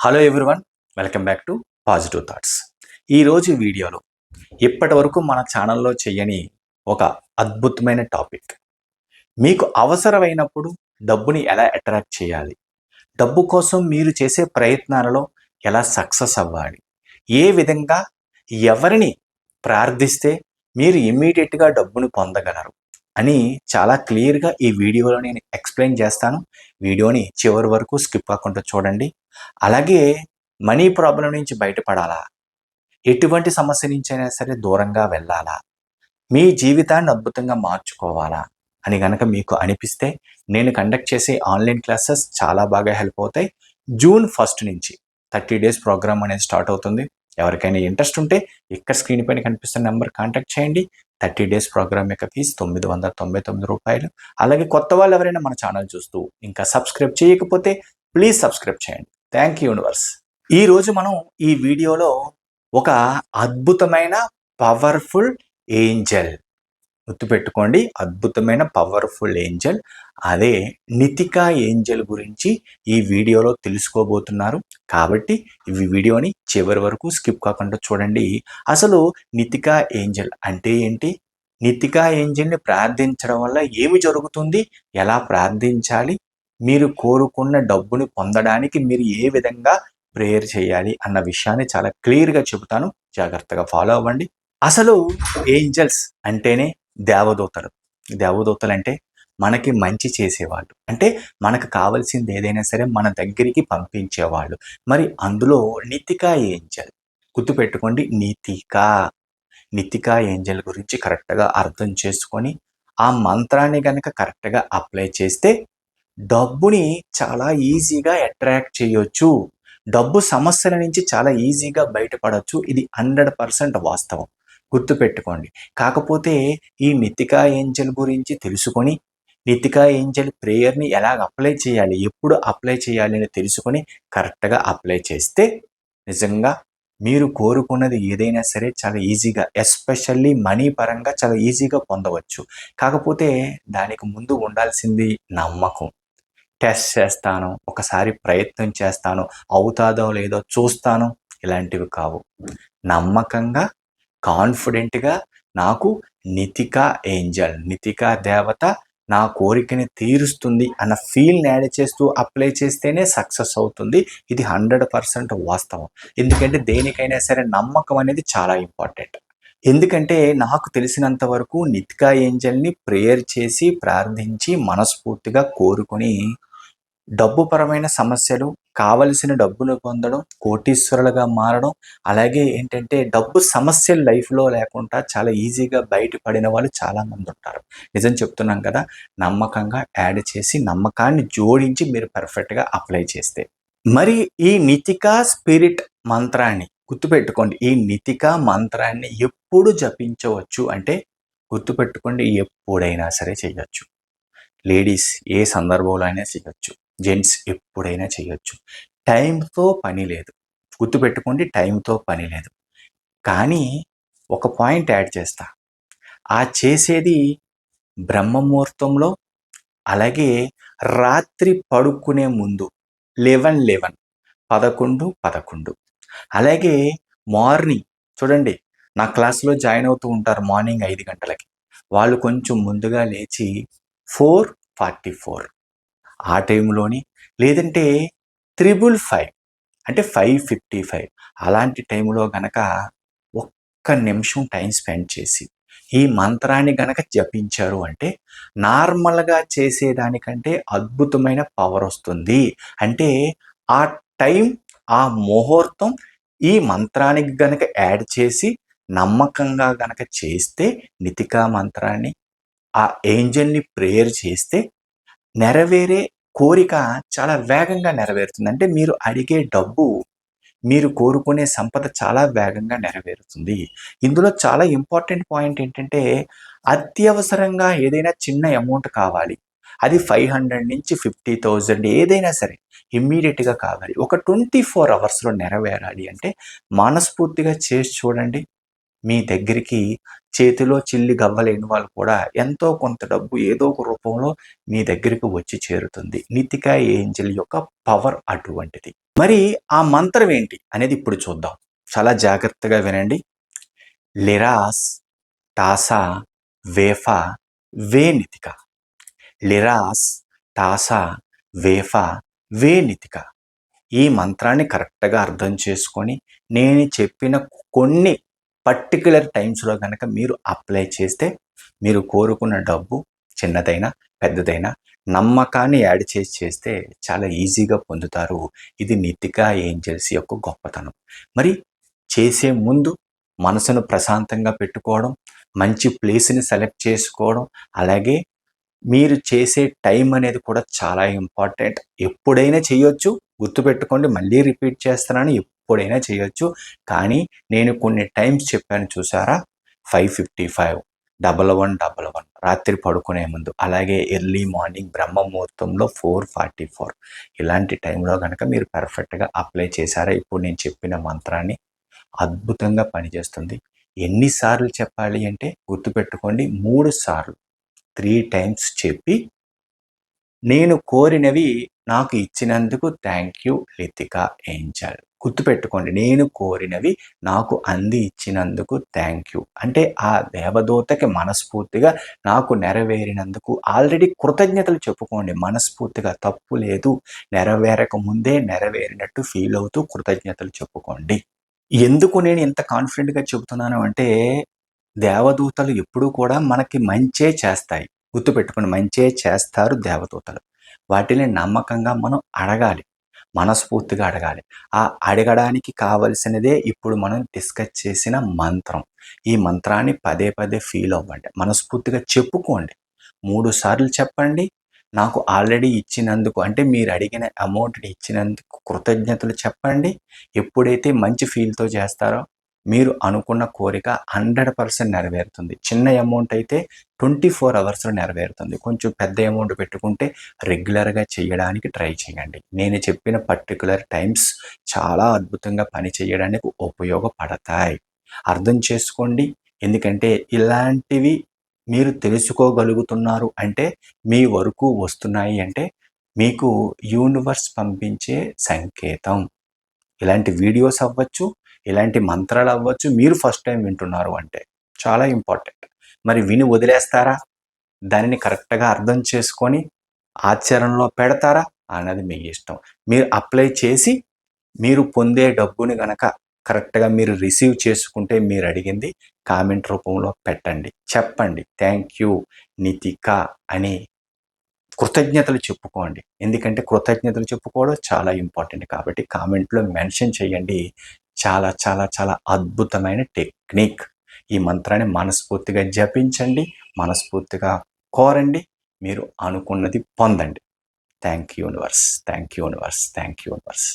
Hello everyone, welcome back to positive thoughts. ఈరోజు వీడియోలో ఇప్పటి వరకు మన ఛానల్లో చేయని ఒక అద్భుతమైన టాపిక్, మీకు అవసరమైనప్పుడు డబ్బుని ఎలా అట్రాక్ట్ చేయాలి, డబ్బు కోసం మీరు చేసే ప్రయత్నాలలో ఎలా సక్సెస్ అవ్వాలి, ఏ విధంగా ఎవరిని ప్రార్థిస్తే మీరు ఇమ్మీడియట్గా డబ్బును పొందగలరు అని చాలా క్లియర్గా ఈ వీడియోలో నేను ఎక్స్ప్లెయిన్ చేస్తాను. వీడియోని చివరి వరకు స్కిప్ కాకుండా చూడండి. అలాగే మనీ ప్రాబ్లం నుంచి బయటపడాలా, ఎటువంటి సమస్య నుంచి అయినా సరే దూరంగా వెళ్ళాలా, మీ జీవితాన్ని అద్భుతంగా మార్చుకోవాలా అని గనక మీకు అనిపిస్తే నేను కండక్ట్ చేసే ఆన్లైన్ క్లాసెస్ చాలా బాగా హెల్ప్ అవుతాయి. జూన్ 1 నుంచి 30 డేస్ ప్రోగ్రామ్ అనేది స్టార్ట్ అవుతుంది. ఎవరికైనా ఇంట్రెస్ట్ ఉంటే ఇక్కడ స్క్రీన్ పైన కనిపిస్తున్న నెంబర్ కాంటాక్ట్ చేయండి. 30 డేస్ ప్రోగ్రామ్ యొక్క ఫీజు ₹999. అలాగే కొత్త వాళ్ళు ఎవరైనా మన ఛానల్ చూస్తూ ఇంకా సబ్స్క్రైబ్ చేయకపోతే ప్లీజ్ సబ్స్క్రైబ్ చేయండి. Thank you universe. ఈరోజు మనం ఈ వీడియోలో ఒక అద్భుతమైన పవర్ఫుల్ ఏంజల్, గుర్తుపెట్టుకోండి, అద్భుతమైన పవర్ఫుల్ ఏంజల్, అదే నితికా ఏంజల్ గురించి ఈ వీడియోలో తెలుసుకోబోతున్నారు. కాబట్టి ఈ వీడియోని చివరి వరకు స్కిప్ కాకుండా చూడండి. అసలు నితికా ఏంజల్ అంటే ఏంటి, నితికా ఏంజల్ని ప్రార్థించడం వల్ల ఏమి జరుగుతుంది, ఎలా ప్రార్థించాలి, మీరు కోరుకున్న డబ్బుని పొందడానికి మీరు ఏ విధంగా ప్రేయర్ చేయాలి అన్న విషయాన్ని చాలా క్లియర్గా చెబుతాను. జాగ్రత్తగా ఫాలో అవ్వండి. అసలు ఏంజల్స్ అంటేనే దేవదూతలు. దేవదూతలు అంటే మనకి మంచి చేసేవాళ్ళు, అంటే మనకు కావాల్సింది ఏదైనా సరే మన దగ్గరికి పంపించేవాళ్ళు. మరి అందులో నితికా ఏంజల్, గుర్తుపెట్టుకోండి, నితికా ఏంజల్ గురించి కరెక్ట్గా అర్థం చేసుకొని ఆ మంత్రాన్ని కనుక కరెక్ట్గా అప్లై చేస్తే డబ్బుని చాలా ఈజీగా అట్రాక్ట్ చేయొచ్చు. డబ్బు సమస్యల నుంచి చాలా ఈజీగా బయటపడవచ్చు. ఇది 100% వాస్తవం, గుర్తుపెట్టుకోండి. కాకపోతే ఈ నితికా ఏంజల్ గురించి తెలుసుకొని నితికా ఏంజల్ ప్రేయర్ని ఎలా అప్లై చేయాలి, ఎప్పుడు అప్లై చేయాలి అని తెలుసుకొని కరెక్ట్గా అప్లై చేస్తే నిజంగా మీరు కోరుకున్నది ఏదైనా సరే చాలా ఈజీగా, ఎస్పెషల్లీ మనీ పరంగా చాలా ఈజీగా పొందవచ్చు. కాకపోతే దానికి ముందు ఉండాల్సింది నమ్మకం. టెస్ట్ చేస్తాను, ఒకసారి ప్రయత్నం చేస్తాను, అవుతాదో లేదో చూస్తాను, ఇలాంటివి కావు. నమ్మకంగా, కాన్ఫిడెంట్గా నాకు నితికా ఏంజల్, నితికా దేవత నా కోరికని తీరుస్తుంది అన్న ఫీల్ని యాడ్ చేస్తూ అప్లై చేస్తేనే సక్సెస్ అవుతుంది. ఇది 100% వాస్తవం. ఎందుకంటే దేనికైనా సరే నమ్మకం అనేది చాలా ఇంపార్టెంట్. ఎందుకంటే నాకు తెలిసినంత వరకు నితికా ఏంజల్ని ప్రేయర్ చేసి ప్రార్థించి మనస్ఫూర్తిగా కోరుకొని డబ్బు పరమైన సమస్యలు, కావలసిన డబ్బును పొందడం, కోటీశ్వరులుగా మారడం, అలాగే ఏంటంటే డబ్బు సమస్యలు లైఫ్లో లేకుండా చాలా ఈజీగా బయటపడిన వాళ్ళు చాలామంది ఉంటారు. నిజం చెప్తున్నాం కదా, నమ్మకంగా యాడ్ చేసి నమ్మకాన్ని జోడించి మీరు పర్ఫెక్ట్గా అప్లై చేస్తే. మరి ఈ నితికా స్పిరిట్ మంత్రాన్ని గుర్తుపెట్టుకోండి. ఈ నితికా మంత్రాన్ని ఎప్పుడు జపించవచ్చు అంటే గుర్తుపెట్టుకోండి, ఎప్పుడైనా సరే చేయొచ్చు. లేడీస్ ఏ సందర్భంలో అయినా చేయొచ్చు, జెంట్స్ ఎప్పుడైనా చేయొచ్చు. టైంతో పని లేదు, గుర్తుపెట్టుకోండి, టైంతో పని లేదు. కానీ ఒక పాయింట్ యాడ్ చేస్తా, ఆ చేసేది బ్రహ్మముహూర్తంలో, అలాగే రాత్రి పడుకునే ముందు 11 అలాగే మార్నింగ్. చూడండి, నా క్లాస్లో జాయిన్ అవుతూ ఉంటారు మార్నింగ్ 5 గంటలకి. వాళ్ళు కొంచెం ముందుగా లేచి 4:44 ఆ టైంలోని, లేదంటే 555 అంటే 5:55 అలాంటి టైంలో గనక ఒక్క నిమిషం టైం స్పెండ్ చేసి ఈ మంత్రాన్ని గనక జపించారు అంటే నార్మల్గా చేసేదానికంటే అద్భుతమైన పవర్ వస్తుంది. అంటే ఆ టైం, ఆ ముహూర్తం ఈ మంత్రానికి గనక యాడ్ చేసి నమ్మకంగా గనక చేస్తే, నితికా మంత్రాన్ని, ఆ ఏంజల్ని ప్రేయర్ చేస్తే నెరవేరే కోరిక చాలా వేగంగా నెరవేరుతుంది. అంటే మీరు అడిగే డబ్బు, మీరు కోరుకునే సంపద చాలా వేగంగా నెరవేరుతుంది. ఇందులో చాలా ఇంపార్టెంట్ పాయింట్ ఏంటంటే, అత్యవసరంగా ఏదైనా చిన్న అమౌంట్ కావాలి, అది 500 నుంచి 50,000 ఏదైనా సరే ఇమ్మీడియట్గా కావాలి, ఒక 24 అవర్స్లో నెరవేరాలి అంటే మనస్ఫూర్తిగా చేసి చూడండి. మీ దగ్గరికి చేతిలో చిల్లి గవ్వలేని వాళ్ళు కూడా ఎంతో కొంత డబ్బు ఏదో ఒక రూపంలో మీ దగ్గరికి వచ్చి చేరుతుంది. నితికా ఏంజల్ యొక్క పవర్ అటువంటిది. మరి ఆ మంత్రం ఏంటి అనేది ఇప్పుడు చూద్దాం. చాలా జాగ్రత్తగా వినండి. లిరాస్ టాసా వేఫా వేనితిక. లిరాస్ టాసా వేఫా వేనితిక. ఈ మంత్రాన్ని కరెక్ట్‌గా అర్థం చేసుకొని, నేను చెప్పిన కొన్ని పర్టిక్యులర్ టైమ్స్‌లో గనక మీరు అప్లై చేస్తే, మీరు కోరుకున్న డబ్బు చిన్నదైనా, పెద్దదైనా నమ్మకాన్ని యాడ్ చేసి చేస్తే చాలా ఈజీగా పొందుతారు. ఇది నితికా ఏంజెల్స్ యొక్క గొప్పతనం. మరి చేసే ముందు మనసును ప్రశాంతంగా పెట్టుకోవడం, మంచి ప్లేస్‌ని సెలెక్ట్ చేసుకోవడం, అలాగే మీరు చేసే టైం అనేది కూడా చాలా ఇంపార్టెంట్. ఎప్పుడైనా చేయొచ్చు. గుర్తుపెట్టుకోండి, మళ్ళీ రిపీట్ చేస్తున్నాను. ఎప్పుడైనా చేయొచ్చు. కానీ నేను కొన్ని టైమ్స్ చెప్పాను చూసారా? 5:55, 11:11 రాత్రి పడుకునే ముందు. అలాగే ఎర్లీ మార్నింగ్ బ్రహ్మ ముహూర్తంలో 4:44 ఇలాంటి టైంలో గనక మీరు పర్ఫెక్ట్‌గా అప్లై చేశారా ఇప్పుడు నేను చెప్పిన మంత్రాన్ని, అద్భుతంగా పనిచేస్తుంది. ఎన్ని సార్లు చెప్పాలి అంటే గుర్తుపెట్టుకోండి, 3 సార్లు. 3 టైమ్స్ చెప్పి, నేను కోరినవి నాకు ఇచ్చినందుకు థ్యాంక్ యూ లితికా ఏంజెల్. గుర్తుపెట్టుకోండి, నేను కోరినవి నాకు అంది ఇచ్చినందుకు థ్యాంక్ యూ. అంటే ఆ దేవదూతకి మనస్ఫూర్తిగా నాకు నెరవేరినందుకు ఆల్రెడీ కృతజ్ఞతలు చెప్పుకోండి. మనస్ఫూర్తిగా తప్పు లేదు. నెరవేరక ముందే నెరవేరినట్టు ఫీల్ అవుతూ కృతజ్ఞతలు చెప్పుకోండి. ఎందుకు నేను ఇంత కాన్ఫిడెంట్‌గా చెబుతున్నాను అంటే, దేవదూతలు ఎప్పుడూ కూడా మనకి మంచే చేస్తాయి. గుర్తుపెట్టుకోండి, మంచే చేస్తారు దేవదూతలు. వాటిని నమ్మకంగా మనం అడగాలి. మనస్ఫూర్తిగా అడగాలి. ఆ అడగడానికి కావాల్సినదే ఇప్పుడు మనం డిస్కస్ చేసిన మంత్రం. ఈ మంత్రాన్ని పదే పదే ఫీల్ అవ్వండి. మనస్ఫూర్తిగా చెప్పుకోండి. 3 సార్లు చెప్పండి. నాకు ఆల్రెడీ ఇచ్చినందుకు అంటే మీరు అడిగిన అమౌంట్‌ని ఇచ్చినందుకు కృతజ్ఞతలు చెప్పండి. ఎప్పుడైతే మంచి ఫీల్‌తో చేస్తారో మీరు అనుకున్న కోరిక 100% నెరవేరుతుంది. చిన్న అమౌంట్ అయితే 24 అవర్స్‌లో నెరవేరుతుంది. కొంచెం పెద్ద అమౌంట్ పెట్టుకుంటే రెగ్యులర్‌గా చేయడానికి ట్రై చేయండి. నేను చెప్పిన పర్టిక్యులర్ టైమ్స్ చాలా అద్భుతంగా పని చేయడానికి ఉపయోగపడతాయి. అర్థం చేసుకోండి. ఎందుకంటే ఇలాంటివి మీరు తెలుసుకోగలుగుతున్నారు అంటే, మీ వరకు వస్తున్నాయి అంటే, మీకు యూనివర్స్ పంపించే సంకేతం. ఇలాంటి వీడియోస్ అవ్వచ్చు, ఇలాంటి మంత్రాలు అవ్వచ్చు, మీరు ఫస్ట్ టైం వింటున్నారు అంటే చాలా ఇంపార్టెంట్. మరి విని వదిలేస్తారా? దానిని కరెక్ట్‌గా అర్థం చేసుకొని ఆచరణలో పెడతారా? అన్నది మీ ఇష్టం. మీరు అప్లై చేసి మీరు పొందే డబ్బుని గనక కరెక్ట్‌గా మీరు రిసీవ్ చేసుకుంటే మీరడిగింది కామెంట్ రూపంలో పెట్టండి. చెప్పండి థాంక్ యూ నితిక అని కృతజ్ఞతలు చెప్పుకోండి. ఎందుకంటే కృతజ్ఞతలు చెప్పుకోవడం చాలా ఇంపార్టెంట్ కాబట్టి కామెంట్‌లో మెన్షన్ చేయండి. చాలా చాలా చాలా అద్భుతమైన టెక్నిక్. ఈ మంత్రాన్ని మనస్ఫూర్తిగా జపించండి. మనస్ఫూర్తిగా కోరండి. మీరు అనుకున్నది పొందండి. Thank you universe. Thank you universe. Thank you universe.